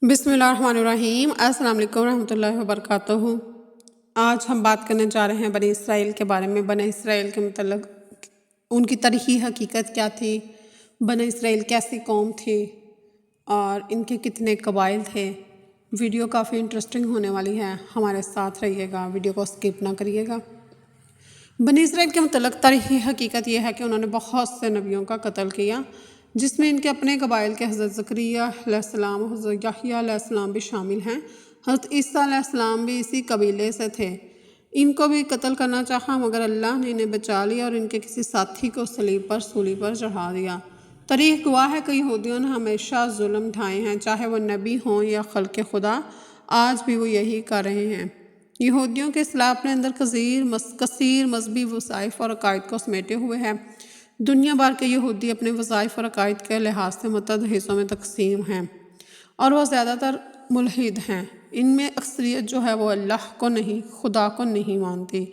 بسم اللہ الرحمن الرحیم۔ السلام علیکم ورحمۃ اللہ وبرکاتہ۔ آج ہم بات کرنے جا رہے ہیں بنی اسرائیل کے بارے میں۔ بنی اسرائیل کے متعلق ان کی تاریخی حقیقت کیا تھی، بنی اسرائیل کیسی قوم تھی اور ان کے کتنے قبائل تھے۔ ویڈیو کافی انٹرسٹنگ ہونے والی ہے، ہمارے ساتھ رہیے گا، ویڈیو کو سکپ نہ کریے گا۔ بنی اسرائیل کے متعلق تاریخی حقیقت یہ ہے کہ انہوں نے بہت سے نبیوں کا قتل کیا، جس میں ان کے اپنے قبائل کے حضرت زکریہ علیہ السلام اور حضرت یحییٰ علیہ السلام بھی شامل ہیں۔ حضرت عیسیٰ علیہ السلام بھی اسی قبیلے سے تھے۔ ان کو بھی قتل کرنا چاہا، مگر اللہ نے انہیں بچا لیا اور ان کے کسی ساتھی کو سولی پر چڑھا دیا۔ تاریخ گواہ ہے کہ یہودیوں نے ہمیشہ ظلم ڈھائے ہیں، چاہے وہ نبی ہوں یا خلق خدا، آج بھی وہ یہی کر رہے ہیں۔ یہودیوں کے اصلاح اپنے اندر کثیر مذہبی وظائف اور عقائد کو سمیٹے ہوئے ہے۔ دنیا بھر کے یہودی اپنے وظائف اور عقائد کے لحاظ سے متعدد حصوں میں تقسیم ہیں اور وہ زیادہ تر ملحد ہیں۔ ان میں اکثریت جو ہے وہ اللہ کو نہیں، خدا کو نہیں مانتی۔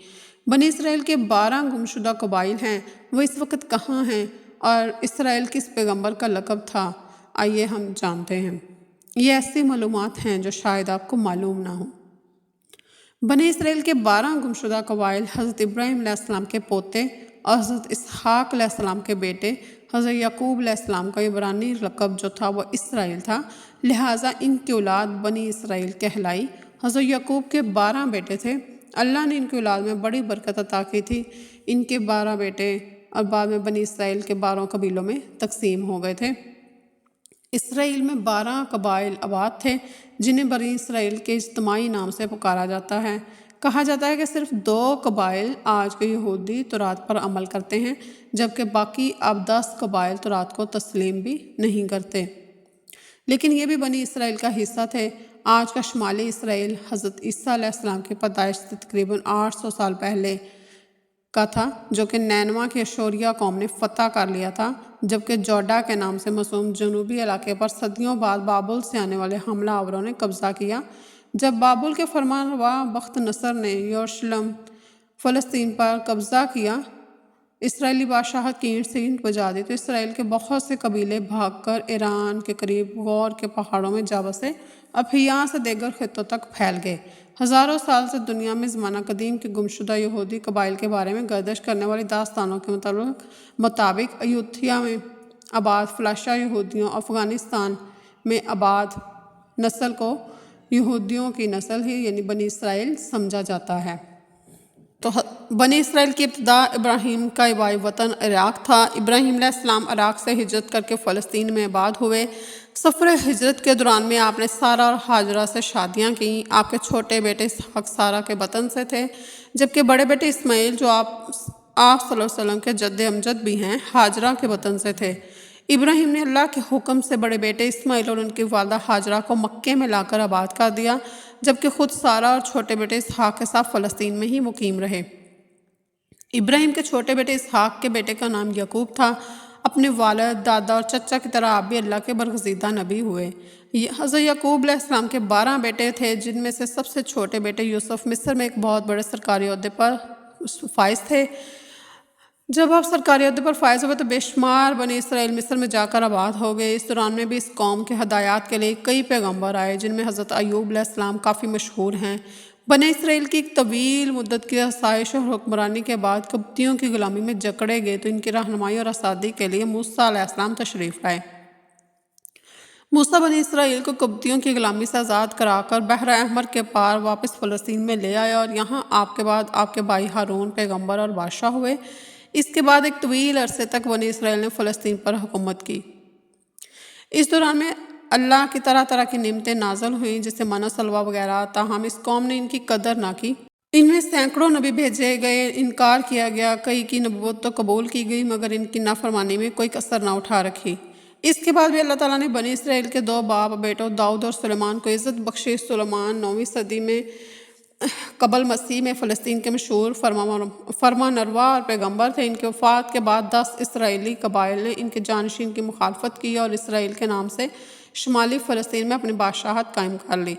بنی اسرائیل کے 12 گمشدہ قبائل ہیں۔ وہ اس وقت کہاں ہیں اور اسرائیل کس پیغمبر کا لقب تھا، آئیے ہم جانتے ہیں۔ یہ ایسی معلومات ہیں جو شاید آپ کو معلوم نہ ہوں۔ بنی اسرائیل کے 12 گمشدہ قبائل حضرت ابراہیم علیہ السلام کے پوتے اور حضرت اسحاق علیہ السلام کے بیٹے حضرت یعقوب علیہ السلام کا عبرانی لقب جو تھا وہ اسرائیل تھا، لہٰذا ان کی اولاد بنی اسرائیل کہلائی۔ حضرت یعقوب کے 12 بیٹے تھے۔ اللہ نے ان کی اولاد میں بڑی برکت عطا کی تھی۔ ان کے 12 بیٹے اور بعد میں بنی اسرائیل کے 12 قبیلوں میں تقسیم ہو گئے تھے۔ اسرائیل میں 12 قبائل آباد تھے، جنہیں بنی اسرائیل کے اجتماعی نام سے پکارا جاتا ہے۔ کہا جاتا ہے کہ صرف 2 قبائل آج کے یہودی تورات پر عمل کرتے ہیں، جبکہ باقی اب 10 قبائل تورات کو تسلیم بھی نہیں کرتے، لیکن یہ بھی بنی اسرائیل کا حصہ تھے۔ آج کا شمالی اسرائیل حضرت عیسیٰ علیہ السلام کی پیدائش سے تقریباً 800 سال پہلے کا تھا، جو کہ نینوا کی اشوریہ قوم نے فتح کر لیا تھا، جبکہ جوڈا کے نام سے موسوم جنوبی علاقے پر صدیوں بعد بابل سے آنے والے حملہ آوروں نے قبضہ کیا۔ جب بابل کے فرمانروا بخت نصر نے یروشلم فلسطین پر قبضہ کیا، اسرائیلی بادشاہت کی اینٹ سے اینٹ بجا دی، تو اسرائیل کے بہت سے قبیلے بھاگ کر ایران کے قریب غور کے پہاڑوں میں جا بسے، اب یہاں سے دیگر خطوں تک پھیل گئے۔ ہزاروں سال سے دنیا میں زمانہ قدیم کے گمشدہ یہودی قبائل کے بارے میں گردش کرنے والی داستانوں کے مطابق ایتھوپیا میں آباد فلاشہ یہودیوں، افغانستان میں آباد نسل کو یہودیوں کی نسل ہی یعنی بنی اسرائیل سمجھا جاتا ہے۔ تو بنی اسرائیل کی ابتدا ابراہیم کا آبائی وطن عراق تھا۔ ابراہیم علیہ السلام عراق سے ہجرت کر کے فلسطین میں آباد ہوئے۔ سفر ہجرت کے دوران میں آپ نے سارہ اور ہاجرہ سے شادیاں کیں۔ آپ کے چھوٹے بیٹے اسحاق سارہ کے بطن سے تھے، جبکہ بڑے بیٹے اسماعیل جو آپ صلی اللہ علیہ وسلم کے جد امجد بھی ہیں، ہاجرہ کے بطن سے تھے۔ ابراہیم نے اللہ کے حکم سے بڑے بیٹے اسماعیل اور ان کی والدہ ہاجرہ کو مکے میں لا کر آباد کر دیا، جبکہ خود سارہ اور چھوٹے بیٹے اسحاق کے ساتھ فلسطین میں ہی مقیم رہے۔ ابراہیم کے چھوٹے بیٹے اسحاق کے بیٹے کا نام یعقوب تھا۔ اپنے والد، دادا اور چچا کی طرح آپ بھی اللہ کے برگزیدہ نبی ہوئے۔ حضرت یعقوب علیہ السلام کے 12 بیٹے تھے، جن میں سے سب سے چھوٹے بیٹے یوسف مصر میں ایک بہت بڑے سرکاری عہدے پر فائز تھے۔ جب آپ سرکاری عہدے پر فائز ہوئے تو بے شمار بنی اسرائیل مصر میں جا کر آباد ہو گئے۔ اس دوران میں بھی اس قوم کے ہدایات کے لیے کئی پیغمبر آئے، جن میں حضرت ایوب علیہ السلام کافی مشہور ہیں۔ بنی اسرائیل کی ایک طویل مدت کی آسائش اور حکمرانی کے بعد قبطیوں کی غلامی میں جکڑے گئے تو ان کی رہنمائی اور آزادی کے لیے موسیٰ علیہ السلام تشریف لائے۔ موسیٰ بنی اسرائیل کو قبطیوں کی غلامی سے آزاد کرا کر بحر احمر کے پار واپس فلسطین میں لے آیا اور یہاں آپ کے بعد آپ کے بھائی ہارون پیغمبر اور بادشاہ ہوئے۔ اس کے بعد ایک طویل عرصے تک بنی اسرائیل نے فلسطین پر حکومت کی۔ اس دوران میں اللہ کی طرح طرح کی نعمتیں نازل ہوئیں، جیسے منّا سلویٰ وغیرہ، تاہم اس قوم نے ان کی قدر نہ کی۔ ان میں سینکڑوں نبی بھیجے گئے، انکار کیا گیا، کئی کی نبوت تو قبول کی گئی مگر ان کی نافرمانی میں کوئی کسر نہ اٹھا رکھی۔ اس کے بعد بھی اللہ تعالیٰ نے بنی اسرائیل کے 2 باپ بیٹوں داؤد اور سلیمان کو عزت بخشی۔ سلیمان 9ویں صدی میں قبل مسیح میں فلسطین کے مشہور فرمانروا اور پیغمبر تھے۔ ان کی وفات کے بعد 10 اسرائیلی قبائل نے ان کے جانشین کی مخالفت کی اور اسرائیل کے نام سے شمالی فلسطین میں اپنی بادشاہت قائم کر لی۔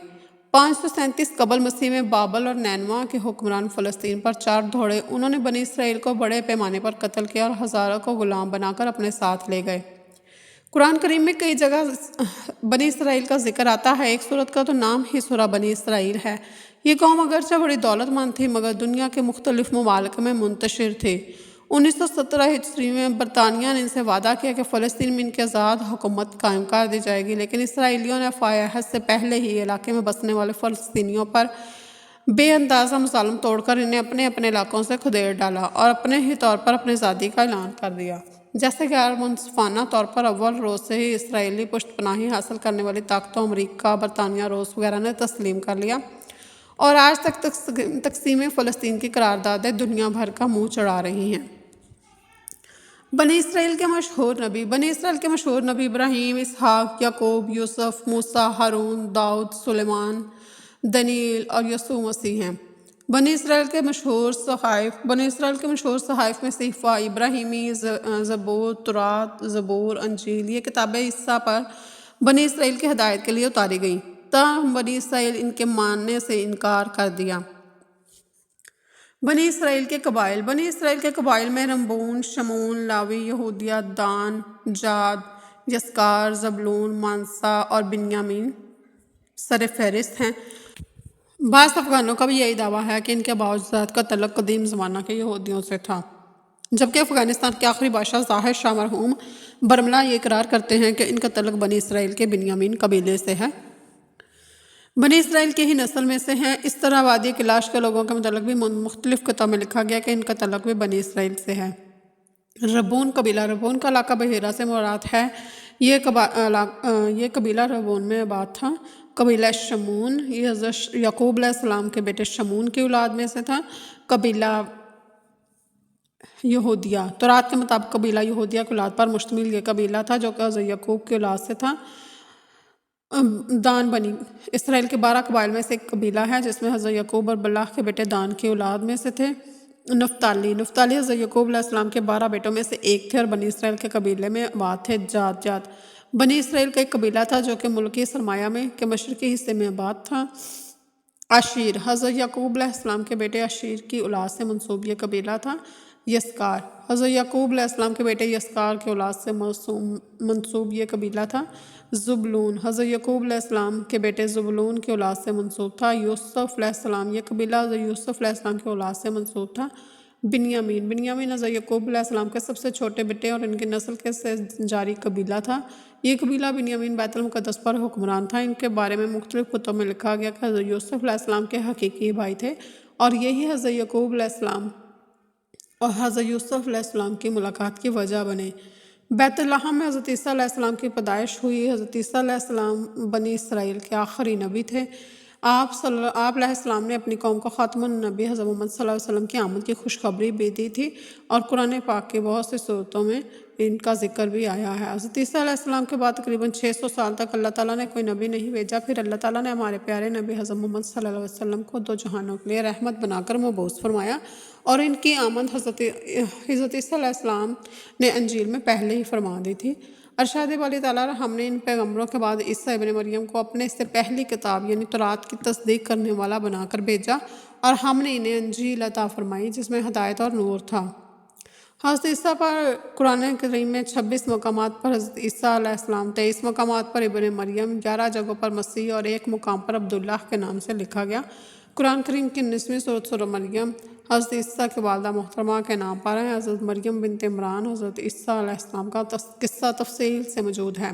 537 قبل مسیح میں بابل اور نینوا کے حکمران فلسطین پر 4 دوڑے۔ انہوں نے بنی اسرائیل کو بڑے پیمانے پر قتل کیا اور ہزاروں کو غلام بنا کر اپنے ساتھ لے گئے۔ قرآن کریم میں کئی جگہ بنی اسرائیل کا ذکر آتا ہے۔ ایک صورت کا تو نام ہی سورہ بنی اسرائیل ہے۔ یہ قوم اگرچہ بڑی دولت مند تھی مگر دنیا کے مختلف ممالک میں منتشر تھی۔ 1917 ہجری میں برطانیہ نے ان سے وعدہ کیا کہ فلسطین میں ان کی آزاد حکومت قائم کر دی جائے گی، لیکن اسرائیلیوں نے وفائے عہد سے پہلے ہی علاقے میں بسنے والے فلسطینیوں پر بے اندازہ مظالم توڑ کر انہیں اپنے اپنے علاقوں سے کھدیڑ ڈالا اور اپنے ہی طور پر اپنی آزادی کا اعلان کر دیا۔ جیسے کہ غیر منصفانہ طور پر اول روز سے ہی اسرائیلی پشت پناہی حاصل کرنے والی طاقتوں امریکہ، برطانیہ، روس وغیرہ نے تسلیم کر لیا اور آج تک تقسیم فلسطین کی قراردادیں دنیا بھر کا منہ چڑھا رہی ہیں۔ بنی اسرائیل کے مشہور نبی ابراہیم، اسحاق، یعقوب، یوسف، موسیٰ، ہارون، داؤد، سلیمان، دانیال اور یسوع مسیح ہیں۔ بنی اسرائیل کے مشہور صحائف میں صحیفہ ابراہیمی، زبور، تورات، زبور، انجیل یہ کتابیں عیسیٰ پر بنی اسرائیل کی ہدایت کے لیے اتاری گئیں، تاہم بنی اسرائیل ان کے ماننے سے انکار کر دیا۔ بنی اسرائیل کے قبائل میں رمبون، شمون، لاوی، یہودیہ، دان، جاد، یسکار، زبلون، مانسا اور بنیامین سر فہرست ہیں۔ بعض افغانوں کا بھی یہی دعویٰ ہے کہ ان کے آباء و اجداد کا تعلق قدیم زمانہ کے یہودیوں سے تھا، جبکہ افغانستان کے آخری بادشاہ ظاہر شاہ مرحوم برملا یہ اقرار کرتے ہیں کہ ان کا تعلق بنی اسرائیل کے بنیامین قبیلے سے ہے۔ بنی اسرائیل کے ہی نسل میں سے ہیں۔ اس طرح وادی کلاش کے لوگوں کے متعلق بھی مختلف کتب میں لکھا گیا کہ ان کا تعلق بھی بنی اسرائیل سے ہے۔ ربون کا علاقہ بحیرہ سے مراد ہے۔ یہ قبیلہ ربون میں آباد تھا۔ قبیلہ شمون یہ حضرت یعقوب علیہ السلام کے بیٹے شمون کی اولاد میں سے تھا۔ قبیلہ یہودیہ تورات کے مطابق قبیلہ یہودیہ کی اولاد پر مشتمل یہ قبیلہ تھا جو کہ حضرت یعقوب کی اولاد سے تھا۔ دان بنی اسرائیل کے 12 قبائل میں سے ایک قبیلہ ہے جس میں حضرت یعقوب اور بلح کے بیٹے دان کی اولاد میں سے تھے۔ نفتالی حضرت یعقوب علیہ السلام کے 12 بیٹوں میں سے ایک تھے اور بنی اسرائیل کے قبیلے میں آباد تھے۔ جاد بنی اسرائیل کا ایک قبیلہ تھا جو کہ ملکی سرمایہ میں کے مشرقی حصے میں آباد تھا۔ عشیر حضرت یعقوب علیہ السلام کے بیٹے عشیر کی اولاد سے منسوب یہ قبیلہ تھا۔ یسکار حضرت یعقوب علیہ السلام کے بیٹے یسکار کی اولاد سے منسوب یہ قبیلہ تھا۔ زبلون حضرت یعقوب علیہ السلام کے بیٹے زبلون کی اولاد سے منسوب تھا۔ یوسف علیہ السلام یہ قبیلہ حضرت یوسف علیہ السلام کی اولاد سے منسوب تھا۔ بنیامین حضرت یعقوب علیہ السلام کے سب سے چھوٹے بیٹے اور ان کی نسل کے سے جاری قبیلہ تھا۔ یہ قبیلہ بنیامین بیت المقدس پر حکمران تھا۔ ان کے بارے میں مختلف کتب میں لکھا گیا کہ حضرت یوسف علیہ السلام کے حقیقی بھائی تھے اور یہی حضرت یعقوب علیہ السلام اور حضرت یوسف علیہ السلام کی ملاقات کی وجہ بنے۔ بیت لحم میں حضرت عیسیٰ علیہ السلام کی پیدائش ہوئی۔ حضرت عیسیٰ علیہ السلام بنی اسرائیل کے آخری نبی تھے۔ آپ علیہ السلام نے اپنی قوم کو خاتم النبی حضرت محمد صلی اللہ علیہ وسلم کی آمد کی خوشخبری بھی دی تھی اور قرآن پاک کی بہت سی صورتوں میں ان کا ذکر بھی آیا ہے۔ حضرت عیسیٰ علیہ السلام کے بعد تقریباً 600 سال تک اللہ تعالیٰ نے کوئی نبی نہیں بھیجا۔ پھر اللہ تعالیٰ نے ہمارے پیارے نبی حضرت محمد صلی اللہ علیہ وسلم کو 2 جہانوں کے لیے رحمت بنا کر مبعوث فرمایا اور ان کی آمد حضرت عیسیٰ علیہ السلام نے انجیل میں پہلے ہی فرما دی تھی۔ ارشاد باری تعالیٰ ہم نے ان پیغمبروں کے بعد عیسیٰ ابن مریم کو اپنے سے پہلی کتاب یعنی تورات کی تصدیق کرنے والا بنا کر بھیجا اور ہم نے انہیں انجیل عطا فرمائی جس میں ہدایت اور نور تھا۔ حضرت عیسیٰ پر قرآن کریم میں 26 مقامات پر حضرت عیسیٰ علیہ السلام، 23 مقامات پر ابن مریم، 11 جگہوں پر مسیح اور 1 مقام پر عبداللہ کے نام سے لکھا گیا۔ قرآن کریم کی 19ویں سورۃ سورۃ مریم حضرت عیسیٰ کی والدہ محترمہ کے نام پر ہے۔ حضرت مریم بنت عمران حضرت عیسیٰ علیہ السلام کا قصہ تفصیل سے موجود ہے۔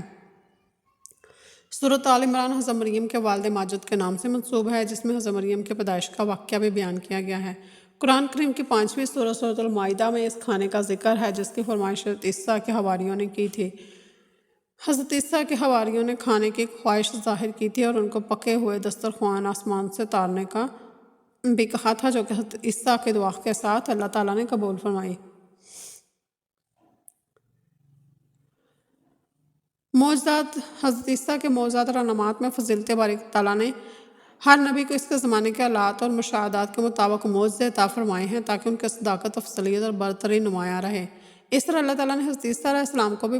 سورۃ آل عمران حضرت مریم کے والد ماجد کے نام سے منسوب ہے جس میں حضرت مریم کے پیدائش کا واقعہ بھی بیان کیا گیا ہے۔ قرآن کریم کی 5ویں سورۃ سورۃ المائدہ میں اس کھانے کا ذکر ہے جس کی فرمائش حضرت عیسیٰ کے حواریوں نے کی تھی۔ حضرت عیسیٰ کے حواریوں نے کھانے کی خواہش ظاہر کی تھی اور ان کو پکے ہوئے دسترخوان آسمان سے اتارنے کا بھی کہا تھا جو کہ حضرت عیسیٰ کی دعا کے ساتھ اللہ تعالیٰ نے قبول فرمائی۔ معجزات حضرت عیسیٰ کے معجزات اور علامات میں فضیلت باری تعالیٰ نے ہر نبی کو اس کے زمانے کے حالات اور مشاہدات کے مطابق معجزے عطا فرمائے ہیں تاکہ ان کی صداقت، افضلیت اور برتری نمایاں رہے۔ اس طرح اللہ تعالیٰ نے حضرت عیسیٰ علیہ السلام کو بھی